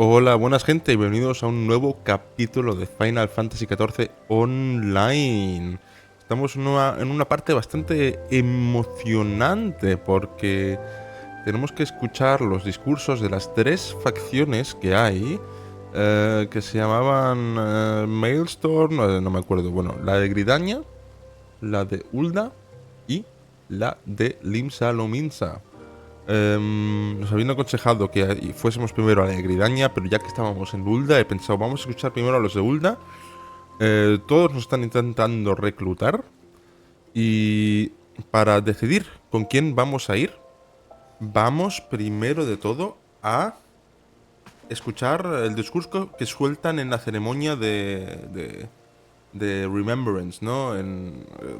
Hola, buenas gente y bienvenidos a un nuevo capítulo de Final Fantasy XIV Online. Estamos en una parte bastante emocionante porque tenemos que escuchar los discursos de las tres facciones que hay, que se llamaban Maelstrom, no me acuerdo, bueno, la de Gridaña, la de Ulda y la de Limsa Lominsa. Nos habían aconsejado que fuésemos primero a la de Gridaña, pero ya que estábamos en Ulda, he pensado, vamos a escuchar primero a los de Ulda. Todos nos están intentando reclutar. Y para decidir con quién vamos a ir, vamos primero de todo a escuchar el discurso que sueltan en la ceremonia de Remembrance, ¿no?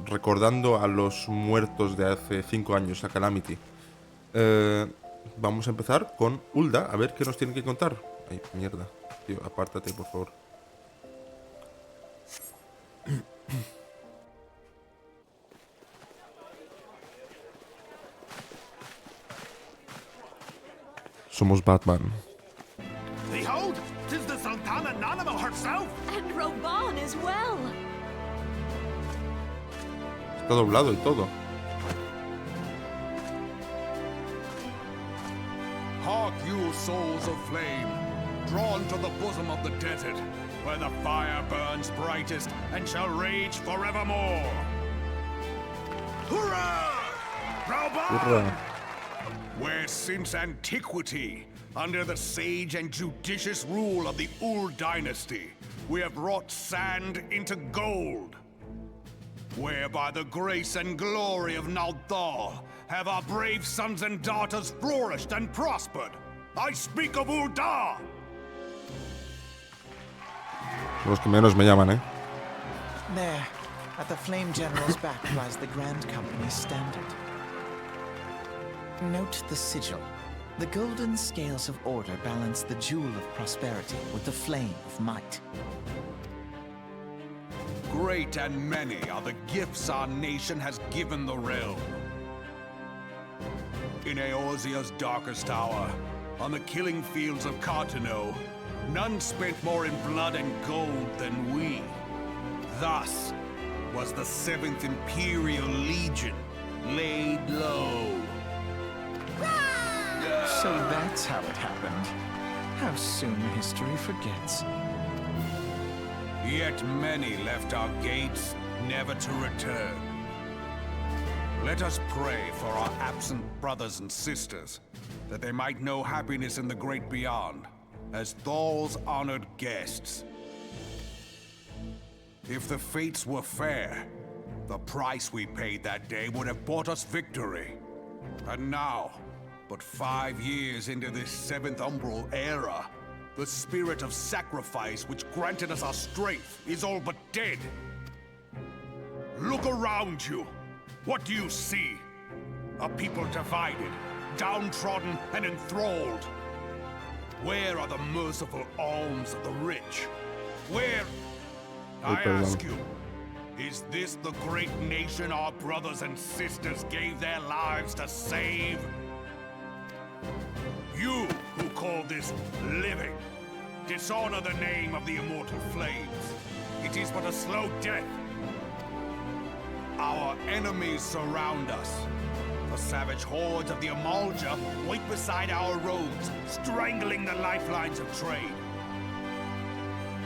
Recordando a los muertos de hace 5 años, a Calamity. Vamos a empezar con Ulda, a ver qué nos tiene que contar. Ay, mierda. Tío, apártate, por favor. Somos Batman. Behold, 'tis the Sultana Nanamo herself! And Roban as well. Está doblado y todo. Hark you, souls of flame, drawn to the bosom of the desert, where the fire burns brightest and shall rage forevermore. Hurrah! Roban! Hurra. Where since antiquity, under the sage and judicious rule of the Ur dynasty, we have wrought sand into gold. Where by the grace and glory of Naldal have our brave sons and daughters flourished and prospered. I speak of Ulda! Los que menos me llaman, ¿eh? There, at the Flame General's back lies the Grand Company's standard. Note the sigil. The golden scales of order balance the jewel of prosperity with the flame of might. Great and many are the gifts our nation has given the realm. In Eorzea's darkest hour, on the killing fields of Cartano, none spent more in blood and gold than we. Thus was the 7th Imperial Legion laid low. So that's how it happened. How soon history forgets. Yet many left our gates, never to return. Let us pray for our absent brothers and sisters, that they might know happiness in the great beyond, as Thal's honored guests. If the fates were fair, the price we paid that day would have bought us victory. And now, but 5 years into this 7th Umbral era, the spirit of sacrifice which granted us our strength is all but dead. Look around you. What do you see? A people divided, downtrodden, and enthralled. Where are the merciful alms of the rich? Where... I ask you, is this the great nation our brothers and sisters gave their lives to save? You who call this living, dishonor the name of the immortal flames. It is but a slow death. Our enemies surround us. The savage hordes of the Amalja wait beside our roads, strangling the lifelines of trade.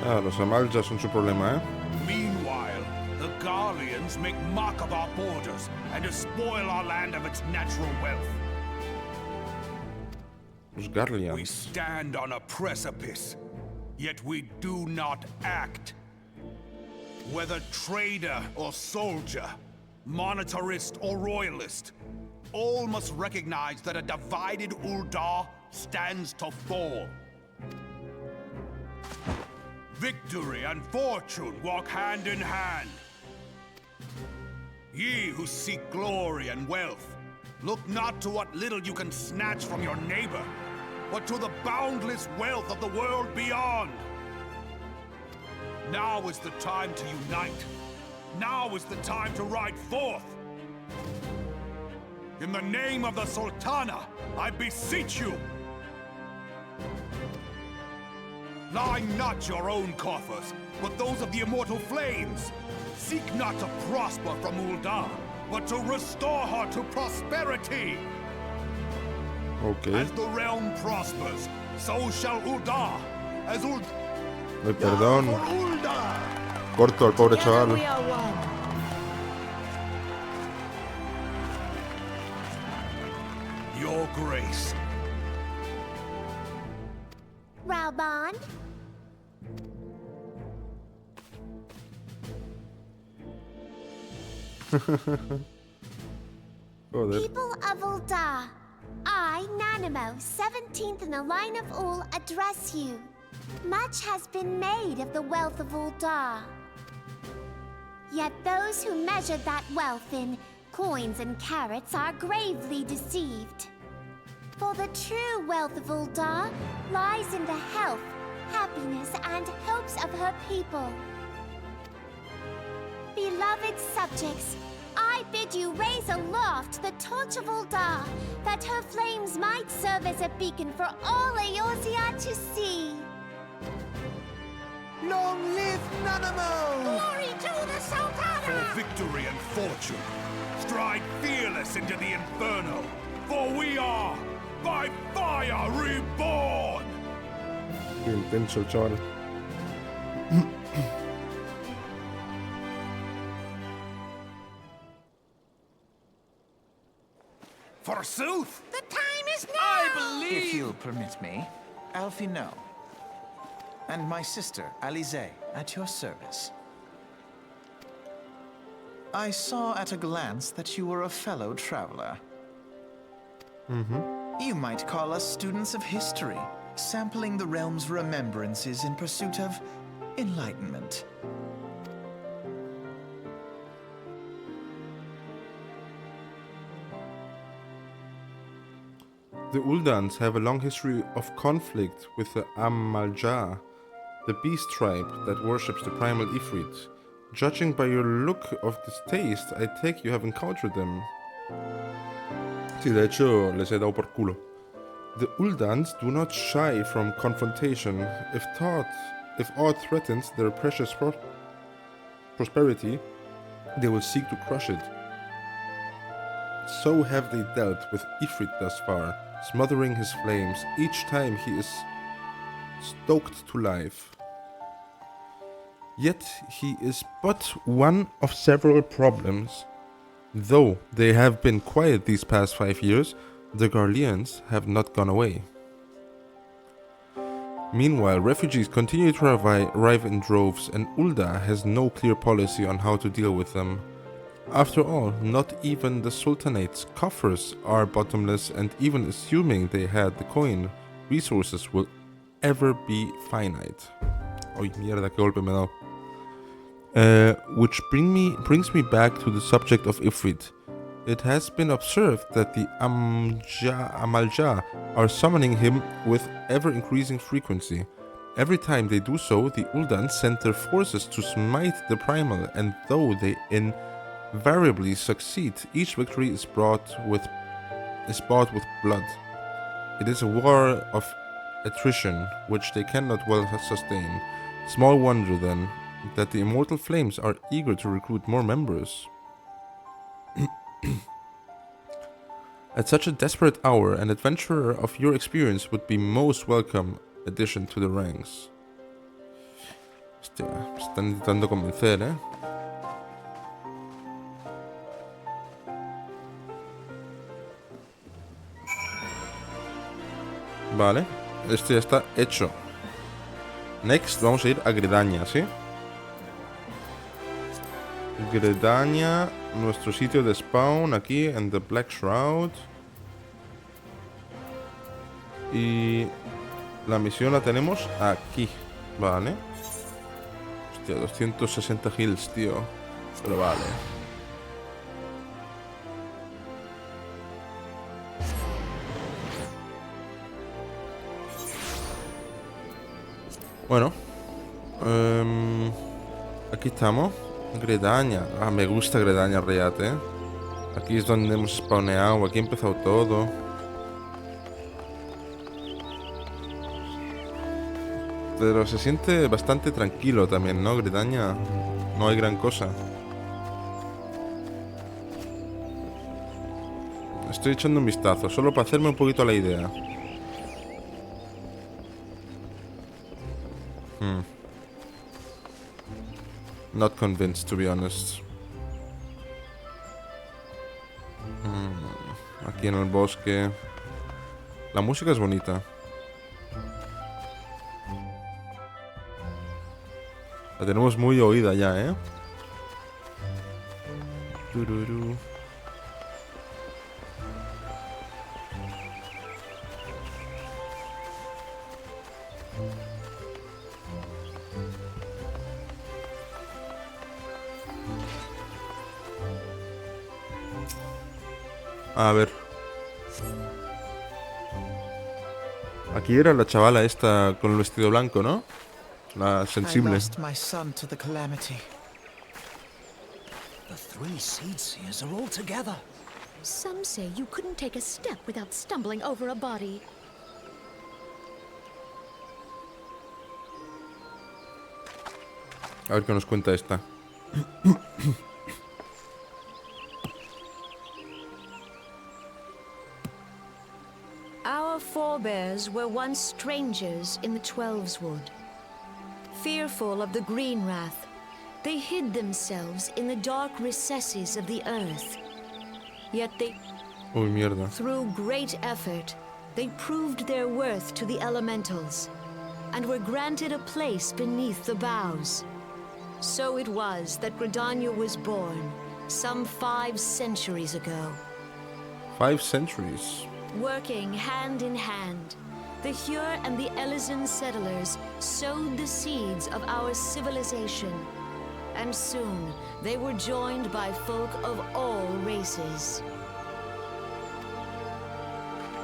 Ah, los Amalja son su problema, ¿eh? Meanwhile, the Garleans make mock of our borders and despoil our land of its natural wealth. Los We Garleans. stand on a precipice, yet we do not act. Whether trader or soldier, monetarist or royalist, all must recognize that a divided Ulda stands to fall. Victory and fortune walk hand in hand. Ye who seek glory and wealth, look not to what little you can snatch from your neighbor, but to the boundless wealth of the world beyond. Now is the time to unite. Now is the time to ride forth. In the name of the Sultana, I beseech you. Line not your own coffers, but those of the immortal flames. Seek not to prosper from Ul'dah, but to restore her to prosperity. Ok. As the realm prospers, so shall Ul'dah. As Ay, perdón. Ul'dah. Corto al pobre Together chaval. we are one. Your grace. Raubon? Joder. People of Ul'dah, I, Nanimo, 17th in the line of Ul, address you. Much has been made of the wealth of Ul'dah. Yet those who measured that wealth in coins and carats are gravely deceived. For the true wealth of Ul'dah lies in the health, happiness, and hopes of her people. Beloved subjects, I bid you raise aloft the torch of Ul'dah, that her flames might serve as a beacon for all Eorzea to see. Long live Nanamo! Glory to the Sultana! For victory and fortune, stride fearless into the inferno, for we are, by fire, reborn! Qué intenso el chaval. Forsooth! The time is now! I believe... If you'll permit me, Alfie No. And my sister, Alize, at your service. I saw at a glance that you were a fellow traveler. You might call us students of history, sampling the realm's remembrances in pursuit of enlightenment. The Uldans have a long history of conflict with the Amalja, the beast tribe that worships the primal Ifrit. Judging by your look of distaste, I take you have encountered them. Sí, de hecho, les he dado por culo. The Uldans do not shy from confrontation. If aught threatens their precious prosperity, they will seek to crush it. So have they dealt with Ifrit thus far, smothering his flames each time he is stoked to life. Yet he is but one of several problems. Though they have been quiet these past 5 years, the Garleans have not gone away. Meanwhile, refugees continue to arrive in droves, and Ul'dah has no clear policy on how to deal with them. After all, not even the Sultanate's coffers are bottomless, and even assuming they had the coin, resources will ever be finite. Ay, mierda, qué golpe me he dado. Which brings me back to the subject of Ifrit. It has been observed that the Amalja are summoning him with ever-increasing frequency. Every time they do so, the Uldans send their forces to smite the primal, and though they invariably succeed, each victory is bought with blood. It is a war of attrition, which they cannot well sustain. Small wonder, then, that the immortal flames are eager to recruit more members. At such a desperate hour, an adventurer of your experience would be most welcome addition to the ranks. Hostia, me están intentando convencer, ¿eh? Vale, esto ya está hecho. Next, vamos a ir a Gredaña, ¿sí? Gredaña, nuestro sitio de spawn aquí en The Black Shroud. Y la misión la tenemos aquí, vale. Hostia, 260 heals, tío. Pero vale. Bueno, aquí estamos. Gredaña. Ah, me gusta Gredaña, Riate. Aquí es donde hemos spawneado. Aquí ha empezado todo. Pero se siente bastante tranquilo también, ¿no? Gretaña. No hay gran cosa. Estoy echando un vistazo, solo para hacerme un poquito la idea. Not convinced, to be honest. Aquí en el bosque. La música es bonita. La tenemos muy oída ya, ¿eh? Tururú. A ver. Aquí era la chavala esta con el vestido blanco, ¿no? La I sensible. lost my son to the calamity. The three seed seers are all together. Some say you couldn't take a step without stumbling over a body. A ver qué nos cuenta esta. Our forebears were once strangers in the Twelveswood. Fearful of the green wrath, they hid themselves in the dark recesses of the earth. Yet they, Uy, mierda. through great effort, they proved their worth to the elementals, and were granted a place beneath the boughs. So it was that Gridania was born, some 5 centuries ago. 5 centuries. Working hand in hand, the Hyur and the Elysian settlers sowed the seeds of our civilization, and soon they were joined by folk of all races.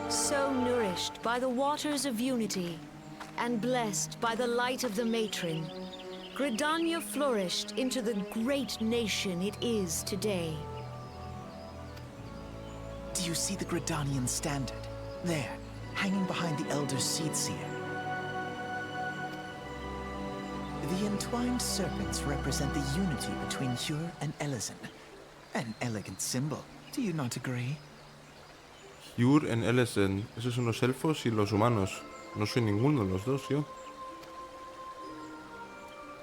So nourished by the waters of unity, and blessed by the light of the matron, Gridania flourished into the great nation it is today. Do you see the Gridanian standard? There, hanging behind the Elder Seed Seer. The entwined serpents represent the unity between Hyur and Elysian. An elegant symbol, do you not agree? Hyur en Elysian. Esos son los elfos y los humanos. No soy ninguno de los dos, yo.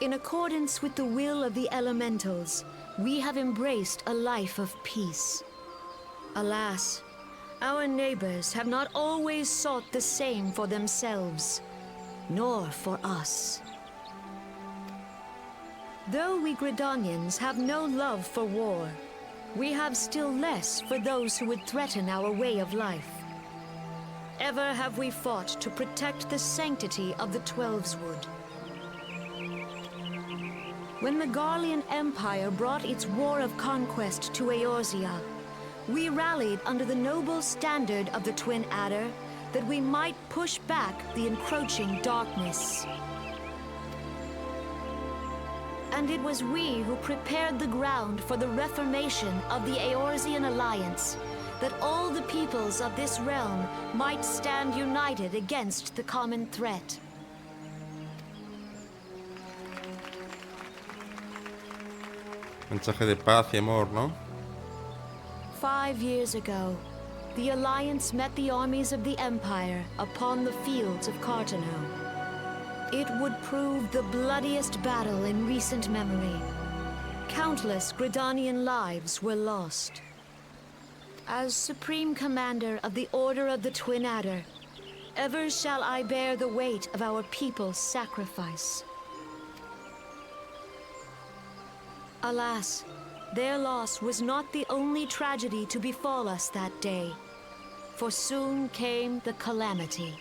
In accordance with the will of the elementals, we have embraced a life of peace. Alas, our neighbors have not always sought the same for themselves, nor for us. Though we Gridanians have no love for war, we have still less for those who would threaten our way of life. Ever have we fought to protect the sanctity of the Twelveswood. When the Garlean Empire brought its war of conquest to Eorzea, we rallied under the noble standard of the Twin Adder that we might push back the encroaching darkness. And it was we who prepared the ground for the reformation of the Eorzean Alliance, that all the peoples of this realm might stand united against the common threat. Mensaje de paz y amor, ¿no? 5 years ago, the Alliance met the armies of the Empire upon the fields of Cartano. It would prove the bloodiest battle in recent memory. Countless Gridanian lives were lost. As Supreme Commander of the Order of the Twin Adder, ever shall I bear the weight of our people's sacrifice. Alas, their loss was not the only tragedy to befall us that day, for soon came the calamity.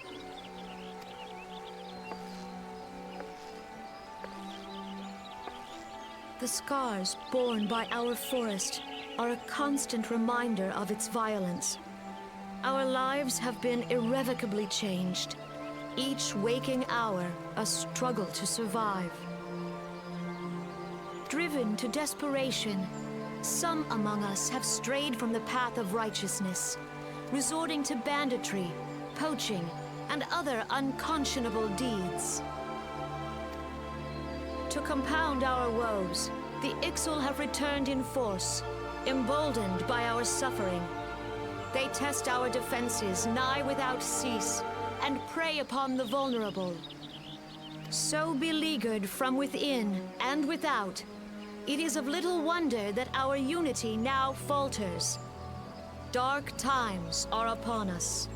The scars borne by our forest are a constant reminder of its violence. Our lives have been irrevocably changed, each waking hour a struggle to survive. Driven to desperation, some among us have strayed from the path of righteousness, resorting to banditry, poaching, and other unconscionable deeds. To compound our woes, the Ixal have returned in force, emboldened by our suffering. They test our defenses nigh without cease, and prey upon the vulnerable. So beleaguered from within and without, it is of little wonder that our unity now falters. Dark times are upon us.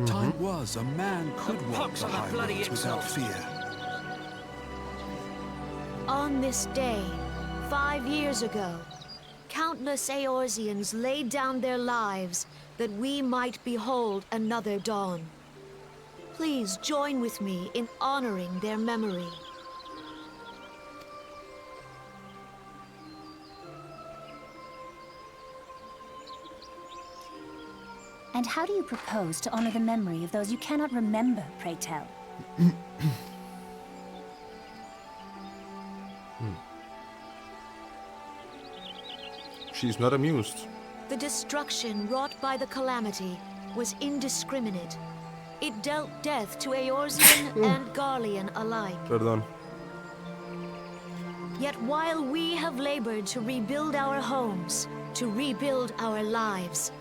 Time was a man could walk pox the on the bloody highways without Ixal. fear. On this day, 5 years ago, countless Eorzeans laid down their lives that we might behold another dawn. Please join with me in honoring their memory. And how do you propose to honor the memory of those you cannot remember, pray tell? She's not amused. The destruction wrought by the calamity was indiscriminate. It dealt death to Eorzean and Garlean alike. Perdón. Yet while we have labored to rebuild our homes, to rebuild our lives,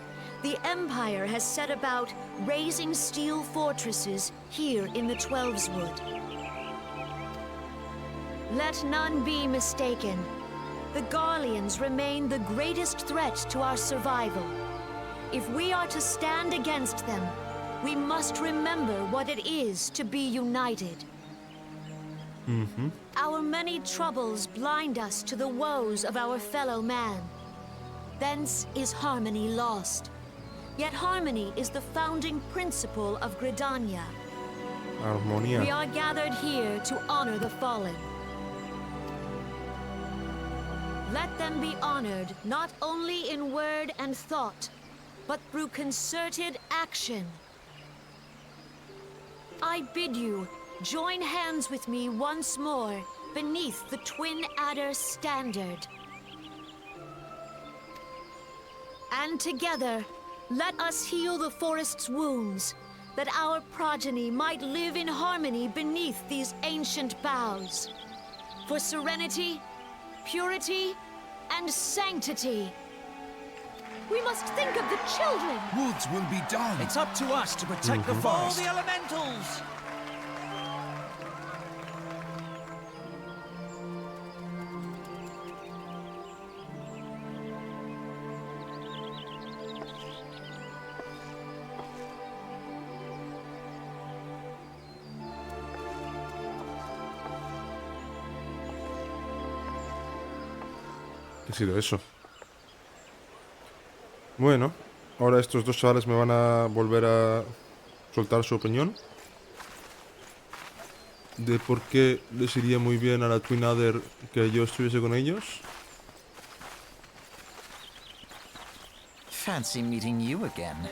the Empire has set about raising steel fortresses here in the Twelveswood. Let none be mistaken. The Garleans remain the greatest threat to our survival. If we are to stand against them, we must remember what it is to be united. Our many troubles blind us to the woes of our fellow man. Thence is harmony lost. Yet harmony is the founding principle of Gridania. Armonía. We are gathered here to honor the fallen. Let them be honored not only in word and thought, but through concerted action. I bid you join hands with me once more beneath the Twin Adder standard. And together, let us heal the forest's wounds, that our progeny might live in harmony beneath these ancient boughs. For serenity, purity, and sanctity. We must think of the children! Woods will be done. It's up to us to protect the All forest. the elementals! ¿Qué ha sido eso? Bueno, ahora estos dos chavales me van a volver a soltar su opinión de por qué les iría muy bien a la Twin Adder que yo estuviese con ellos. Fancy meeting you again.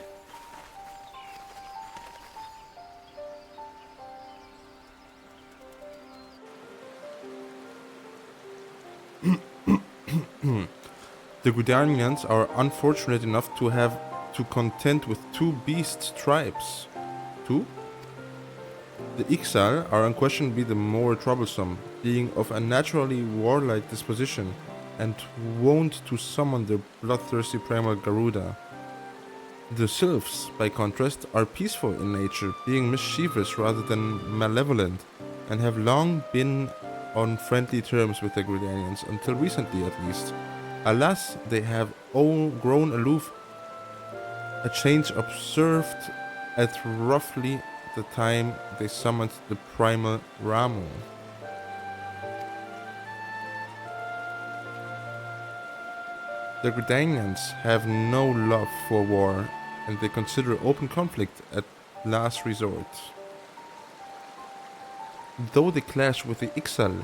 The Gridanians are unfortunate enough to have to contend with two beast tribes. Two? The Ixal are unquestionably the more troublesome, being of a naturally warlike disposition and wont to summon their bloodthirsty primal Garuda. The Sylphs, by contrast, are peaceful in nature, being mischievous rather than malevolent, and have long been on friendly terms with the Gridanians, until recently at least. Alas, they have all grown aloof, a change observed at roughly the time they summoned the primal Ramu. The Gridanians have no love for war, and they consider open conflict at last resort. Though they clash with the Ixal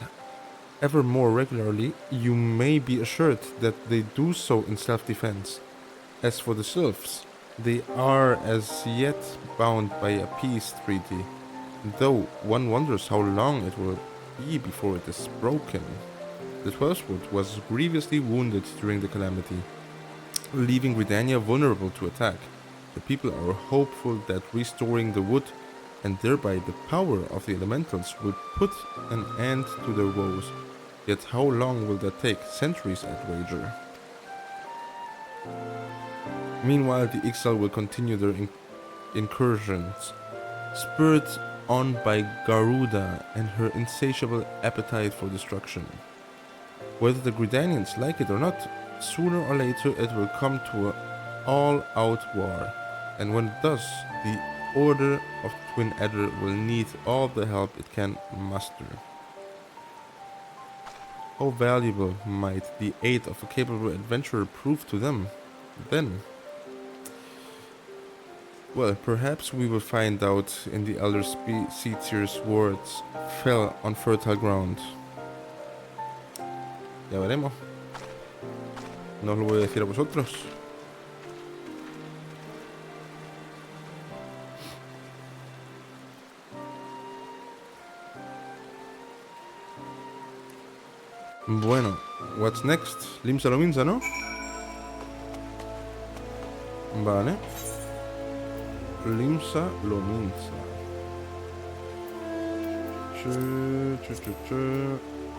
ever more regularly, you may be assured that they do so in self-defense. As for the Sylphs, they are as yet bound by a peace treaty, though one wonders how long it will be before it is broken. The Twelveswood was grievously wounded during the calamity, leaving Gridania vulnerable to attack. The people are hopeful that restoring the wood and thereby the power of the elementals will put an end to their woes. Yet how long will that take? Centuries, I'd wager. Meanwhile, the XIV will continue their incursions, spurred on by Garuda and her insatiable appetite for destruction. Whether the Gridanians like it or not, sooner or later it will come to an all-out war, and when it does, the Order of the Twin Adder will need all the help it can muster. How valuable might the aid of a capable adventurer prove to them, then? Well, perhaps we will find out in the Elder Seedseer's words fell on fertile ground. Ya veremos. No os lo voy a decir a vosotros. Bueno, what's next? Limsa Lominsa, ¿no? Vale. Limsa Lominsa.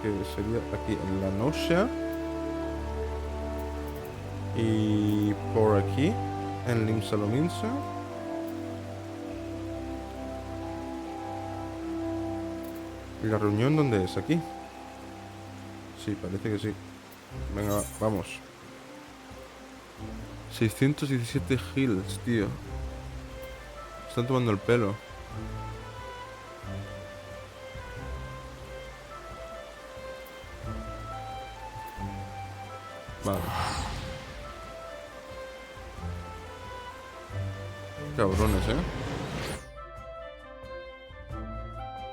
Que sería aquí en la noche. Y por aquí, en Limsa Lominsa. ¿Y la reunión dónde es? ¿Aquí? Sí, parece que sí. Venga, vamos. 617 hills, tío. Están tomando el pelo. Vale. Cabrones,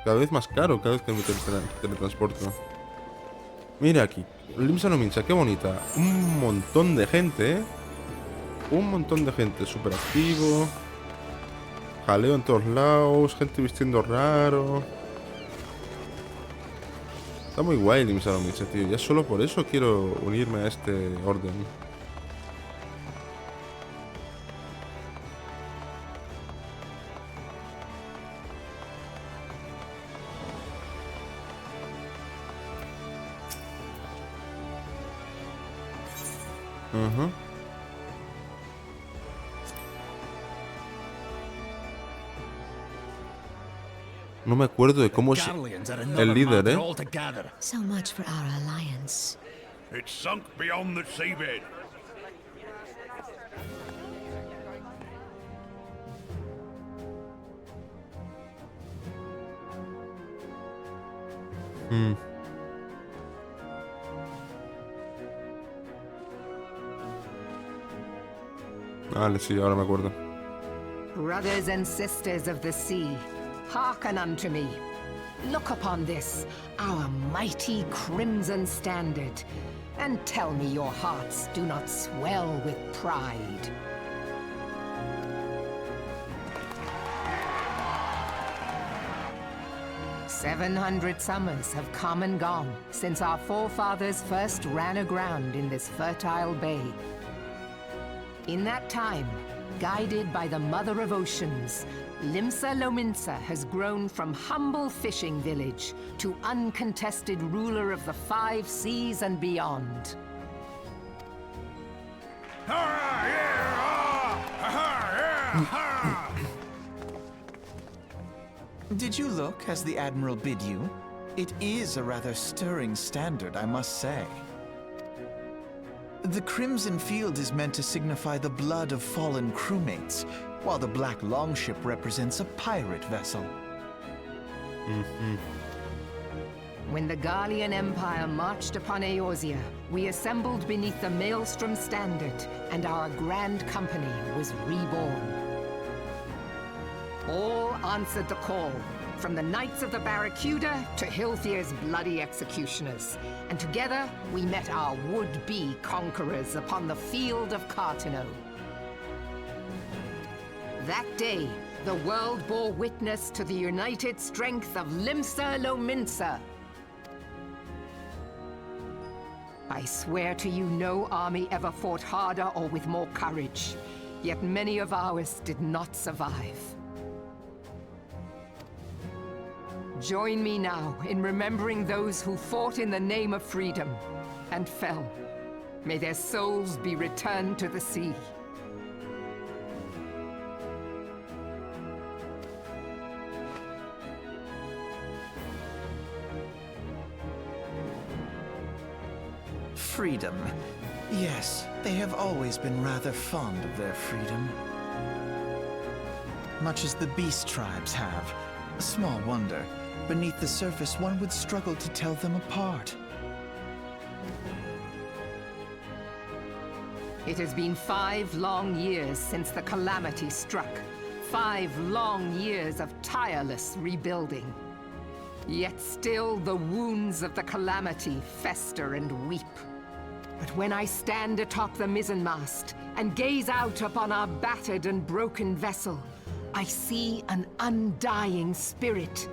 Cada vez más caro, cada vez que me teletransporto. Mira aquí, Limsa Lominsa, qué bonita. Un montón de gente, Un montón de gente, súper activo. Jaleo en todos lados, gente vistiendo raro. Está muy guay Limsa Lominsa, tío. Ya solo por eso quiero unirme a este orden. No me acuerdo de cómo es el líder, So much for our alliance. It's sunk beyond the seabed. Vale, sí, ahora me acuerdo. Brothers and sisters of the sea, hearken unto me. Look upon this, our mighty crimson standard, and tell me your hearts do not swell with pride. "700 summers have come and gone since our forefathers first ran aground in this fertile bay. In that time, guided by the Mother of Oceans, Limsa Lominsa has grown from humble fishing village to uncontested ruler of the 5 seas and beyond. Did you look as the Admiral bid you? It is a rather stirring standard, I must say. The crimson field is meant to signify the blood of fallen crewmates, while the black longship represents a pirate vessel. When the Garlean Empire marched upon Eorzea, we assembled beneath the Maelstrom standard, and our grand company was reborn. All answered the call, from the Knights of the Barracuda to Hilthier's bloody executioners, and together we met our would-be conquerors upon the field of Cartino. That day, the world bore witness to the united strength of Limsa Lominsa. I swear to you, no army ever fought harder or with more courage, yet many of ours did not survive. Join me now in remembering those who fought in the name of freedom and fell. May their souls be returned to the sea. Freedom. Yes, they have always been rather fond of their freedom. Much as the beast tribes have. Small wonder. Beneath the surface, one would struggle to tell them apart. It has been 5 long years since the calamity struck. 5 long years of tireless rebuilding. Yet still the wounds of the calamity fester and weep. But when I stand atop the mizzenmast and gaze out upon our battered and broken vessel, I see an undying spirit.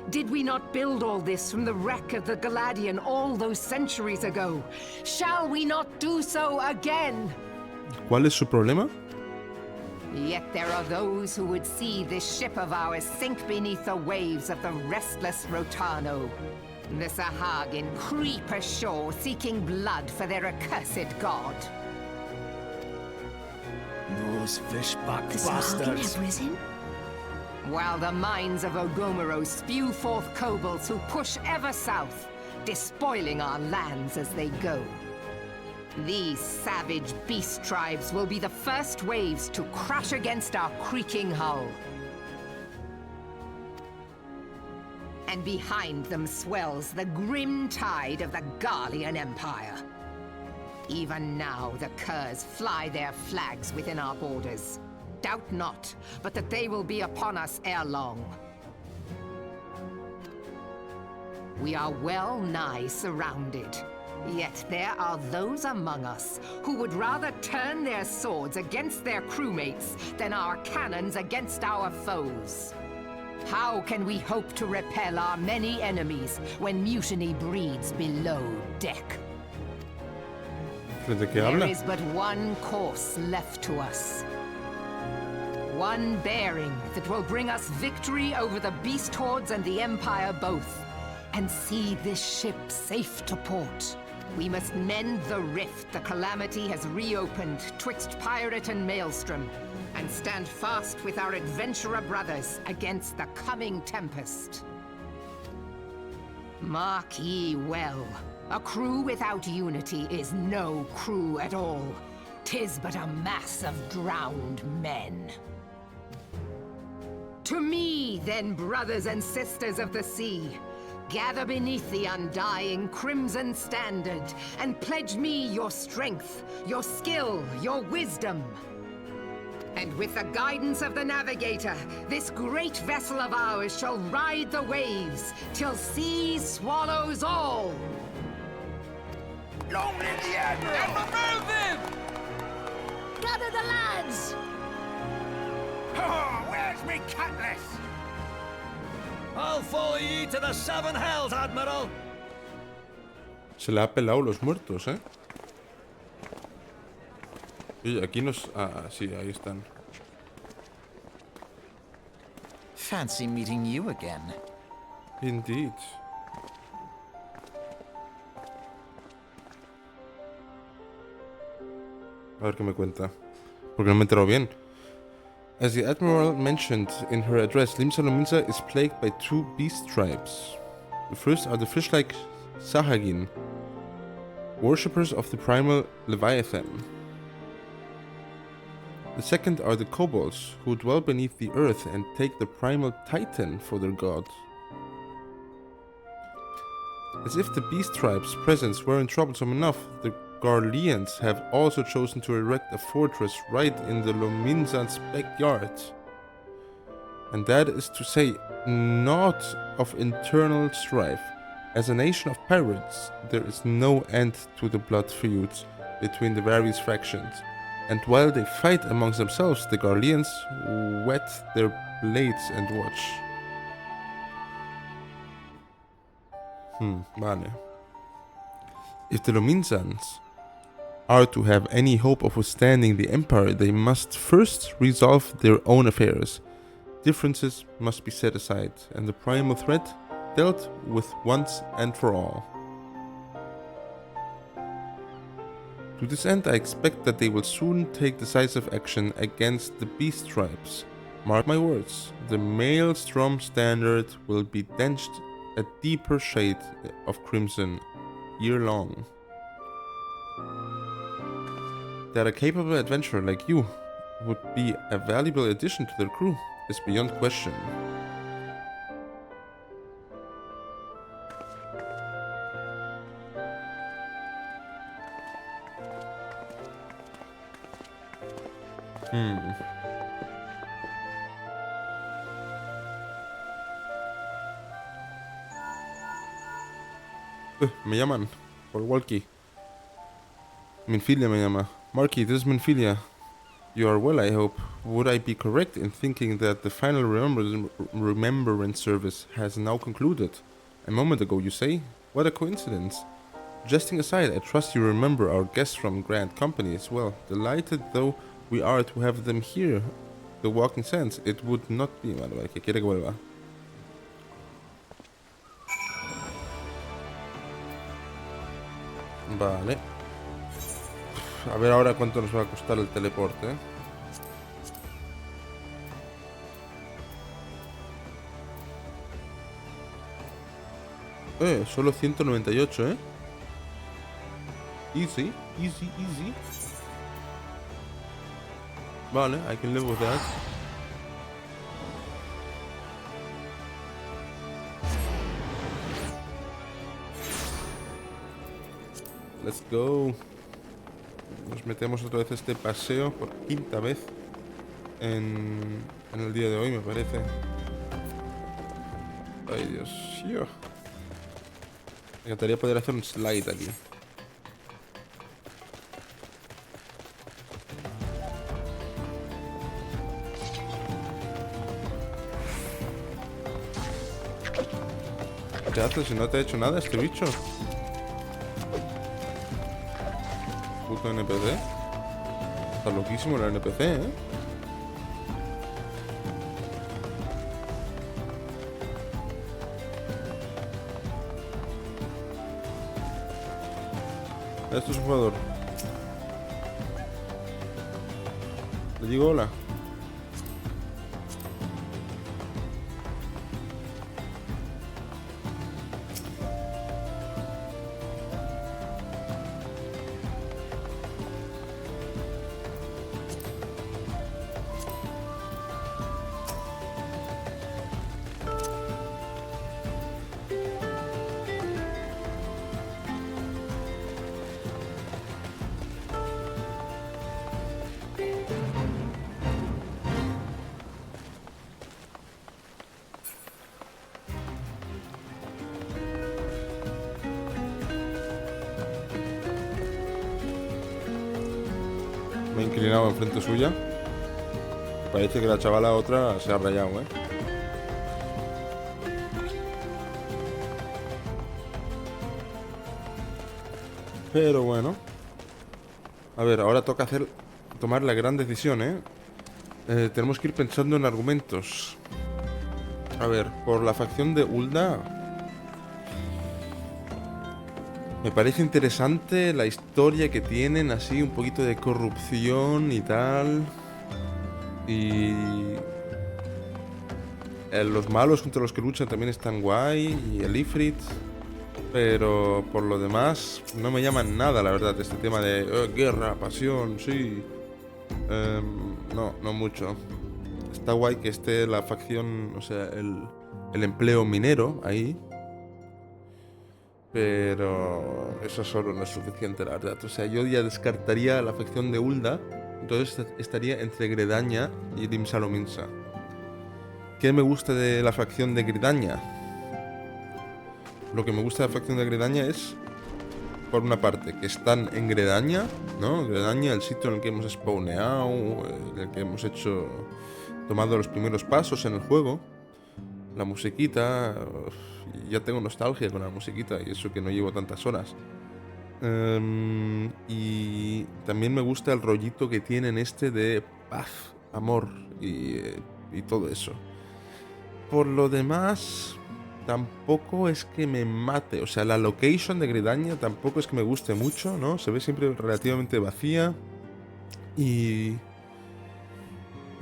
Did we not build all this from the wreck of the Galadian all those centuries ago? Shall we not do so again? ¿Cuál es su problema? Yet there are those who would see this ship of ours sink beneath the waves of the restless Rotano. The Sahagin creep ashore seeking blood for their accursed god. Those fishback The Sahagin bastards. have risen? While the mines of Ogomoro spew forth kobolds who push ever south, despoiling our lands as they go. These savage beast tribes will be the first waves to crash against our creaking hull. And behind them swells the grim tide of the Garlean Empire. Even now the curs fly their flags within our borders. Doubt not, but that they will be upon us ere long. We are well nigh surrounded. Yet there are those among us who would rather turn their swords against their crewmates than our cannons against our foes. How can we hope to repel our many enemies when mutiny breeds below deck? ¿De qué There habla? is but one course left to us. One bearing that will bring us victory over the beast hordes and the Empire both, and see this ship safe to port. We must mend the rift the calamity has reopened twixt pirate and maelstrom, and stand fast with our adventurer brothers against the coming tempest. Mark ye well, a crew without unity is no crew at all. 'Tis but a mass of drowned men. To me, then, brothers and sisters of the sea, gather beneath the undying crimson standard, and pledge me your strength, your skill, your wisdom. And with the guidance of the navigator, this great vessel of ours shall ride the waves, till sea swallows all. Long live the Admiral! And remove them! Gather the lads! Oh, where's me cutlass? I'll follow ye to the 7 hells, Admiral! Se le ha pelado los muertos, ¿eh? Oye, aquí nos... Ah, sí, ahí están. Fancy meeting you again. Indeed. A ver qué me cuenta. Porque no me he enterado bien. As the Admiral mentioned in her address, Limsa Lominsa is plagued by 2 beast tribes. The first are the fish-like Sahagin, worshippers of the primal Leviathan. The second are the kobolds, who dwell beneath the earth and take the primal Titan for their god. As if the beast tribe's presence weren't troublesome enough, the Garleans have also chosen to erect a fortress right in the Lominsan's backyard. And that is to say, not of internal strife. As a nation of pirates, there is no end to the blood feuds between the various factions. And while they fight amongst themselves, the Garleans whet their blades and watch. Vale. If the Lominsans are to have any hope of withstanding the Empire, they must first resolve their own affairs. Differences must be set aside, and the primal threat dealt with once and for all. To this end, I expect that they will soon take decisive action against the beast tribes. Mark my words, the Maelstrom standard will be drenched a deeper shade of crimson year-long. That a capable adventurer like you would be a valuable addition to their crew is beyond question. Me llaman por walkie. Minfilia me llama. Marky, this is Minfilia. You are well, I hope. Would I be correct in thinking that the final remembrance service has now concluded? A moment ago, you say? What a coincidence. Jesting aside, I trust you remember our guests from Grand Company as well. Delighted though we are to have them here. The Walking Sands, it would not be... Vale, que quiere que vuelva. Vale. A ver ahora cuánto nos va a costar el teleporte. Solo 198, Easy, easy, easy. Vale, I can live with that. Let's go. Nos metemos otra vez este paseo por quinta vez en el día de hoy, me parece. Ay, Dios mío. Me encantaría poder hacer un slide aquí. ¿Qué haces si no te ha hecho nada este bicho? Puto NPC. Está loquísimo el NPC, Esto es un jugador. Le digo hola. Me he inclinado enfrente suya. Parece que la chavala otra se ha rayado, Pero bueno. A ver, ahora toca tomar la gran decisión, tenemos que ir pensando en argumentos. A ver, por la facción de Ulda... Me parece interesante la historia que tienen, así, un poquito de corrupción y tal. Y... los malos contra los que luchan también están guay. Y el Ifrit. Pero por lo demás, no me llaman nada, la verdad, este tema de guerra, pasión, sí. No mucho. Está guay que esté la facción, o sea, el empleo minero ahí. Pero eso solo no es suficiente, la verdad. O sea, yo ya descartaría la facción de Ulda. Entonces estaría entre Gredaña y Limsalominsa. ¿Qué me gusta de la facción de Gredaña? Lo que me gusta de la facción de Gredaña es, por una parte, que están en Gredaña, ¿no? Gredaña, el sitio en el que hemos spawneado, en el que hemos tomado los primeros pasos en el juego. La musiquita... Ya tengo nostalgia con la musiquita y eso que no llevo tantas horas. Y también me gusta el rollito que tienen de paz, amor y todo eso. Por lo demás, tampoco es que me mate. O sea, la location de Gridaña tampoco es que me guste mucho, ¿no? Se ve siempre relativamente vacía. Y...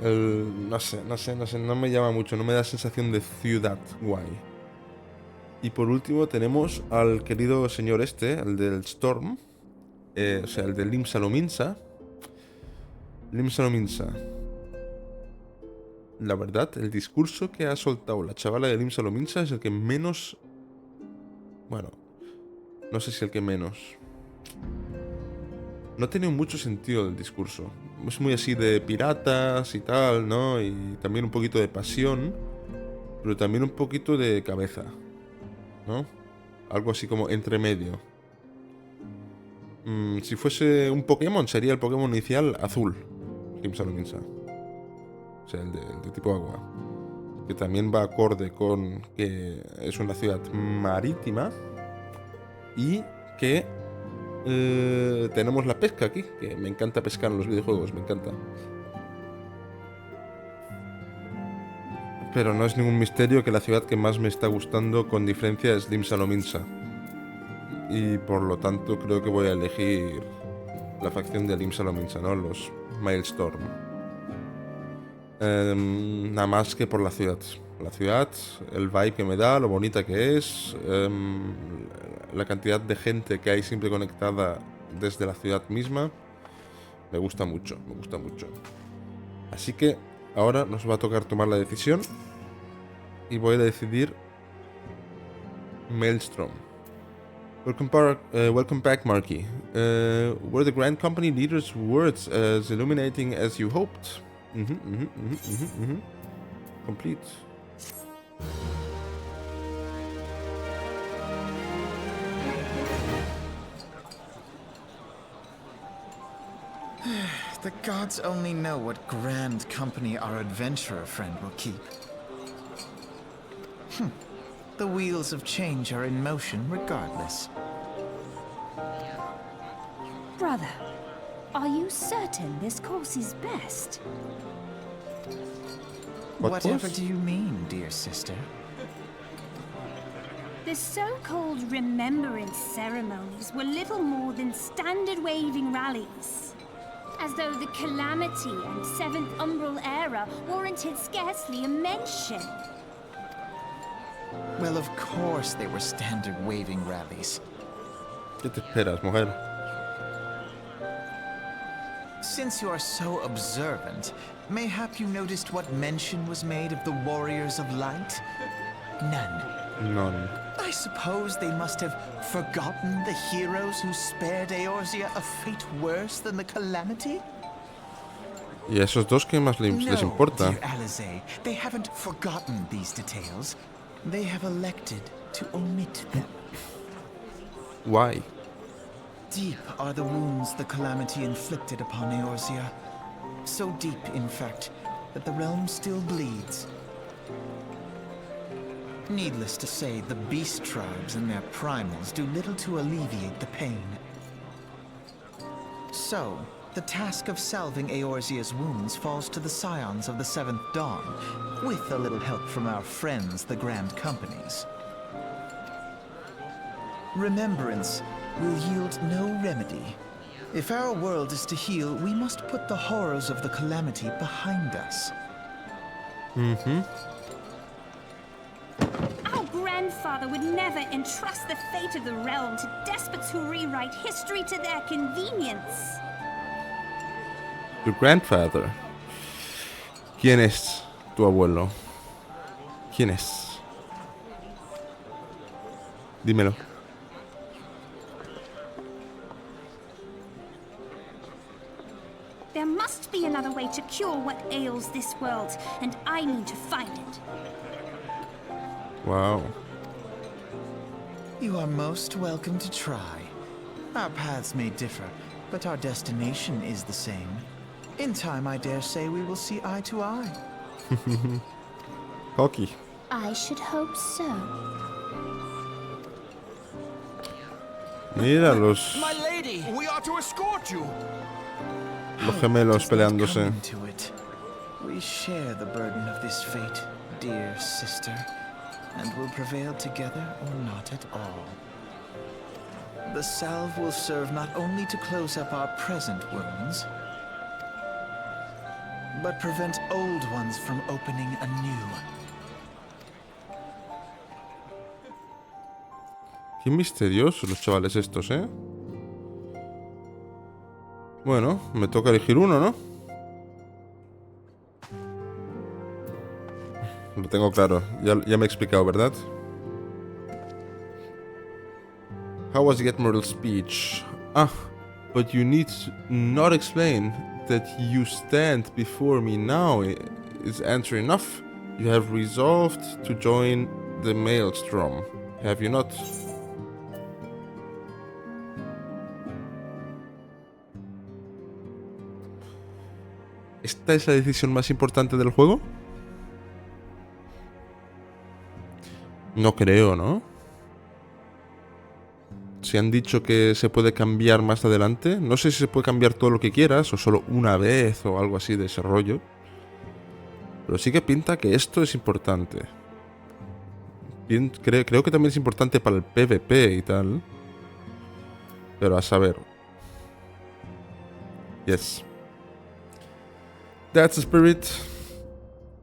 no sé, no me llama mucho, no me da sensación de ciudad guay. Y por último tenemos al querido señor este, el del Storm. O sea, el de Limsa Lominsa. Limsa Lominsa. La verdad, el discurso que ha soltado la chavala de Limsa Lominsa es el que menos... Bueno, no sé si el que menos... No ha tenido mucho sentido el discurso. Es muy así de piratas y tal, ¿no? Y también un poquito de pasión, pero también un poquito de cabeza, ¿no? Algo así como entre medio. Si fuese un Pokémon, sería el Pokémon inicial azul. Limsa Lominsa. O sea, el de tipo agua. Que también va acorde con que es una ciudad marítima. Y que tenemos la pesca aquí. Que me encanta pescar en los videojuegos, me encanta. Pero no es ningún misterio que la ciudad que más me está gustando con diferencia es Limsa Lominsa. Y por lo tanto creo que voy a elegir la facción de Limsa Lominsa, ¿no? Los Maelstrom. Nada más que por la ciudad. La ciudad, el vibe que me da, lo bonita que es, la cantidad de gente que hay siempre conectada desde la ciudad misma. Me gusta mucho, me gusta mucho. Así que ahora nos va a tocar tomar la decisión. Y voy a decidir Maelstrom. Welcome back, Marky. Were the Grand Company leader's words as illuminating as you hoped? Complete. The gods only know what grand company our adventurer friend will keep. The wheels of change are in motion regardless. Brother, are you certain this course is best? Whatever do you mean, dear sister? The so-called remembrance ceremonies were little more than standard waving rallies. As though the Calamity and 7th Umbral era warranted scarcely a mention. Well, of course they were standard waving rallies. ¿Qué te esperas, mujer? Since you are so observant, mayhap you noticed what mention was made of the Warriors of Light? None. None. I suppose they must have forgotten the heroes who spared Eorzea a fate worse than the Calamity? ¿Y a esos dos qué más les importa? Dear Alizé, they haven't forgotten these details. They have elected to omit them. Why? Deep are the wounds the Calamity inflicted upon Eorzea. So deep, in fact, that the realm still bleeds. Needless to say, the beast tribes and their primals do little to alleviate the pain. So, the task of salving Eorzea's wounds falls to the scions of the 7th Dawn, with a little help from our friends, the Grand Companies. Remembrance will yield no remedy. If our world is to heal, we must put the horrors of the Calamity behind us. Our grandfather would never entrust the fate of the realm to despots who rewrite history to their convenience. Your grandfather. ¿Quién es tu abuelo? ¿Quién es? Dímelo. There must be another way to cure what ails this world, and I need to find it. Wow. You are most welcome to try. Our paths may differ, but our destination is the same. In time, I dare say we will see eye to eye. Cocky. I should hope so. Mira los My lady! We are to escort you! gemelos peleándose. Come to it. We share the burden of this fate, dear sister. and will prevail together or not at all. The salve will serve not only to close up our present wounds, but prevent old ones from opening anew. Qué misteriosos los chavales estos, ¿eh? Bueno, me toca elegir uno, ¿no? Lo tengo claro, ya me he explicado, ¿verdad? How was Getmortal's speech? Ah, but you need not explain that you stand before me now is answer enough. You have resolved to join the Maelstrom, have you not? ¿Esta es la decisión más importante del juego? No creo, ¿no? Si han dicho que se puede cambiar más adelante, no sé si se puede cambiar todo lo que quieras o solo una vez o algo así de ese rollo. Pero sí que pinta que esto es importante. Creo que también es importante para el PvP y tal. Pero a saber. Yes. That's the spirit.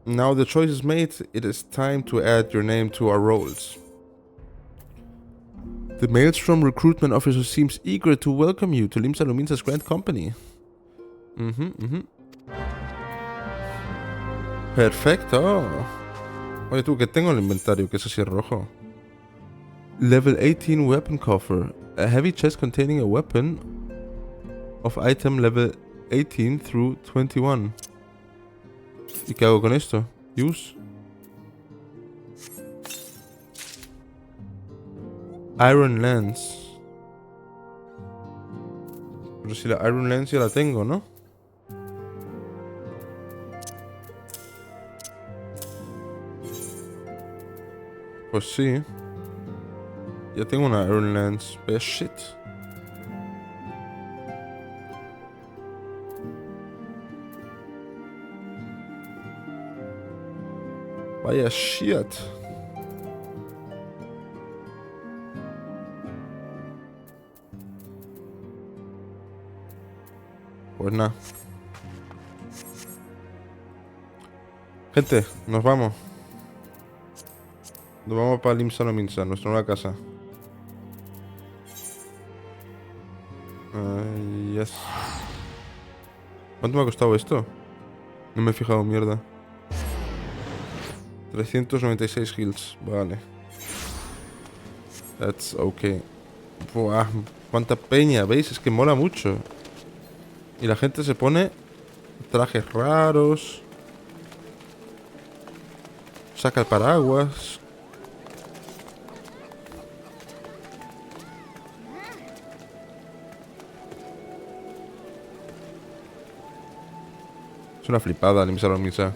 Now the choice is made. It is time to add your name to our rolls. The Maelstrom recruitment officer seems eager to welcome you to Limsa Luminsa's grand company. Perfecto. Oye tú, ¿qué tengo en el inventario? Que es así rojo. Level 18 weapon coffer. A heavy chest containing a weapon of item level 18 through 21. ¿Y qué hago con esto? Use. Iron Lance. Pero si la Iron Lance ya la tengo, ¿no? Pues sí. Ya tengo una Iron Lance. Pero shit. Vaya shit. Pues nada. Gente, nos vamos. Nos vamos para Limsa Luminsa, nuestra nueva casa. Yes. ¿Cuánto me ha costado esto? No me he fijado, mierda. 396 heals, vale. That's okay. Buah, cuánta peña, ¿veis? Es que mola mucho. Y la gente se pone trajes raros. Saca el paraguas. Es una flipada, Limsa Luminsa.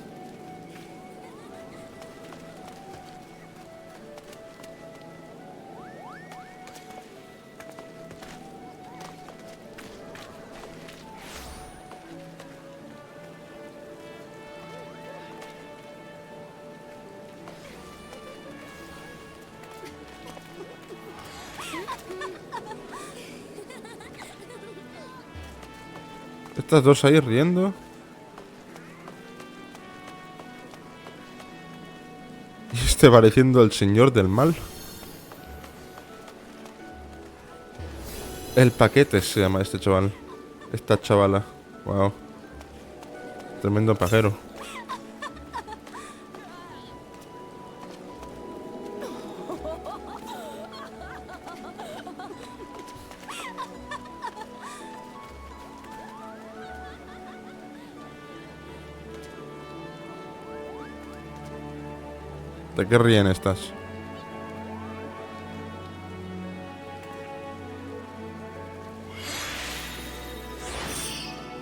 Estas dos ahí riendo. Y este pareciendo el señor del mal. El paquete se llama este chaval. Esta chavala. Wow. Tremendo pajero. ¿De qué ríen estas?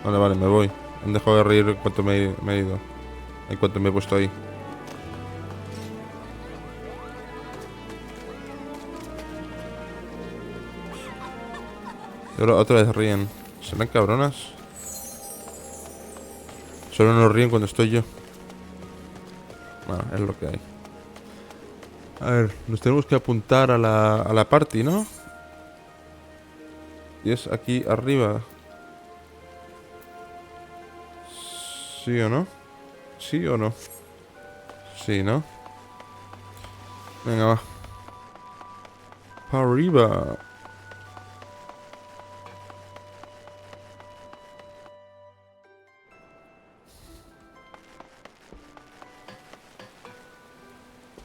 Vale, vale, me voy. Han dejado de reír en cuanto me he ido. En cuanto me he puesto ahí. Y ahora otra vez ríen. ¿Serán cabronas? Solo no ríen cuando estoy yo. Bueno, es lo que hay. A ver, nos tenemos que apuntar a la party, ¿no? Y es aquí arriba. ¿Sí o no? ¿Sí o no? Sí, ¿no? Venga, va. Para arriba.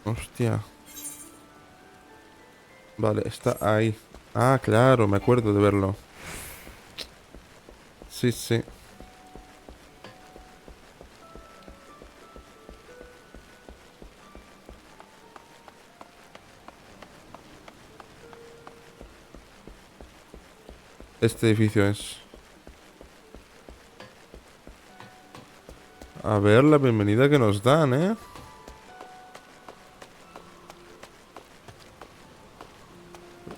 Hostia. Vale, está ahí. Ah, claro, me acuerdo de verlo. Sí, sí. Este edificio es. A ver la bienvenida que nos dan, ¿eh?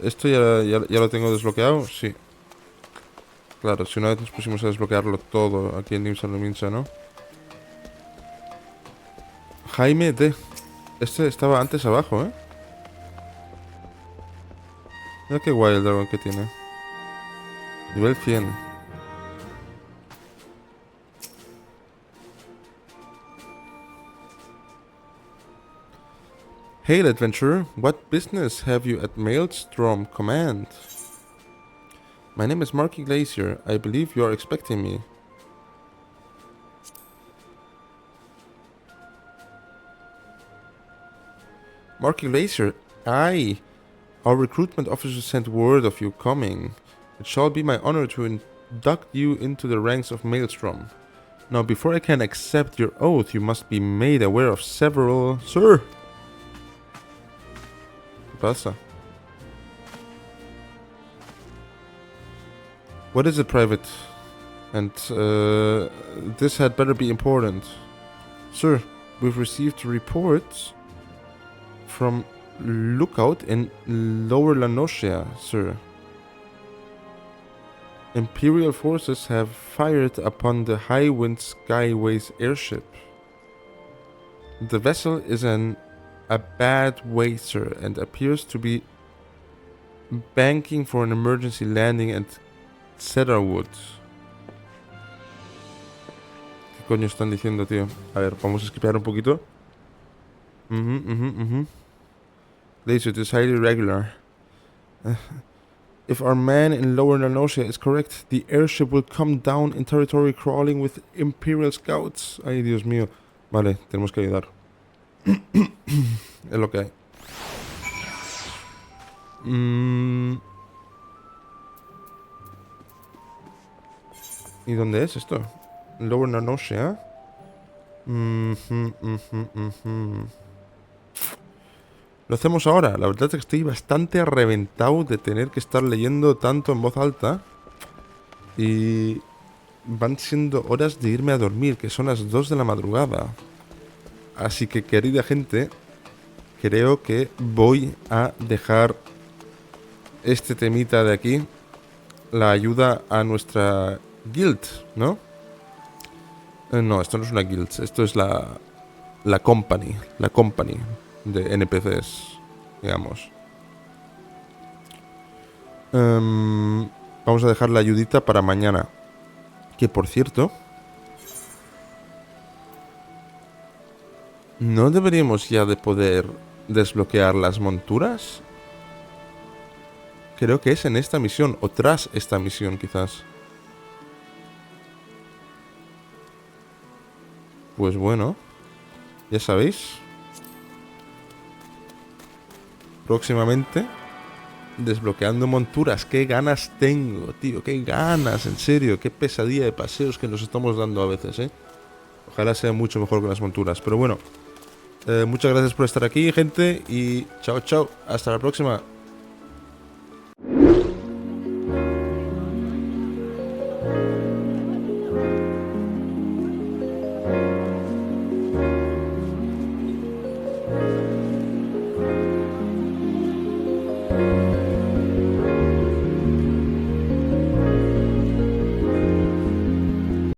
¿Esto ya lo tengo desbloqueado? Sí. Claro, si una vez nos pusimos a desbloquearlo todo aquí en Nimsa Luminsa, ¿no? Jaime D. Este estaba antes abajo, ¿eh? Mira qué guay el dragón que tiene. Nivel 100. Hail, adventurer. What business have you at Maelstrom Command? My name is Marky Glacier. I believe you are expecting me. Marky Glacier, aye. Our recruitment officer sent word of you coming. It shall be my honor to induct you into the ranks of Maelstrom. Now, before I can accept your oath, you must be made aware of several... Sir! ¿Qué pasa? What is it, Private? And, this had better be important. Sir, we've received reports from Lookout in Lower Lanosia, sir. Imperial forces have fired upon the High Wind Skyways airship. The vessel is in a bad way, sir, and appears to be banking for an emergency landing at Cedarwood. ¿Qué coño están diciendo, tío? A ver, vamos a skipear un poquito. Laser, it is highly irregular. If our man in Lower Lanosia is correct, the airship will come down in territory crawling with Imperial scouts. Ay, Dios mío. Vale, tenemos que ayudar. Es lo que hay. ¿Y dónde es esto? Lower Lanosia. Lo hacemos ahora. La verdad es que estoy bastante reventado de tener que estar leyendo tanto en voz alta. Y van siendo horas de irme a dormir, que son las 2 de la madrugada. Así que, querida gente, creo que voy a dejar este temita de aquí. La ayuda a nuestra guild, ¿no? No, esto no es una guild. Esto es la company. La company de NPCs, digamos. Vamos a dejar la ayudita para mañana. Que, por cierto, ¿no deberíamos ya de poder desbloquear las monturas? Creo que es en esta misión, o tras esta misión, quizás. Pues bueno, ya sabéis. Próximamente, desbloqueando monturas. Qué ganas tengo, tío. Qué ganas, en serio. Qué pesadilla de paseos que nos estamos dando a veces, ¿eh? Ojalá sea mucho mejor que las monturas. Pero bueno, muchas gracias por estar aquí, gente. Y chao, chao. Hasta la próxima. Thank you.